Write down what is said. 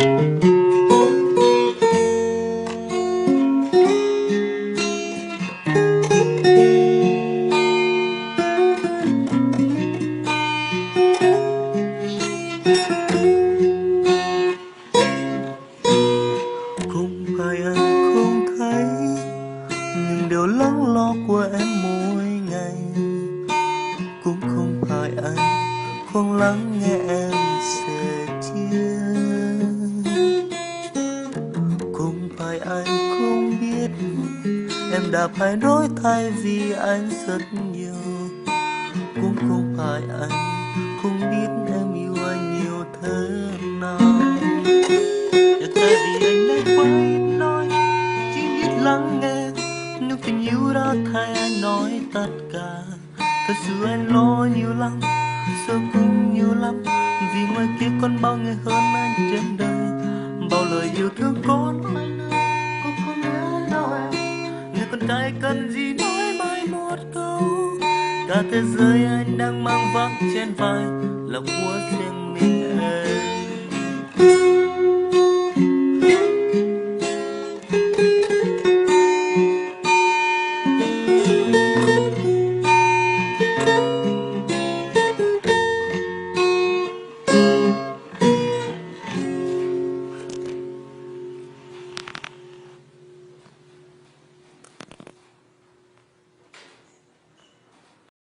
Không phải anh không thấy những điều lắng lo của em mỗi ngày, cũng không phải anh không lắng nghe em sẻ chia, không phải anh không biết em đã phải đổi thay vì anh rất nhiều, cũng không phải anh không biết em yêu anh nhiều thế nào. Tại vì anh đã quá ít nói, chỉ biết lắng nghe. Nếu tình yêu đã thay anh nói tất cả, thật sự anh lo nhiều lắm, sợ cũng nhiều lắm. Vì ngoài kia còn bao người hơn anh trên đời, bao lời yêu thương có nói nơi cũng không nhớ đâu em. Người con trai cần gì nói mai một câu, cả thế giới anh đang mang vác trên vai là của riêng mình em.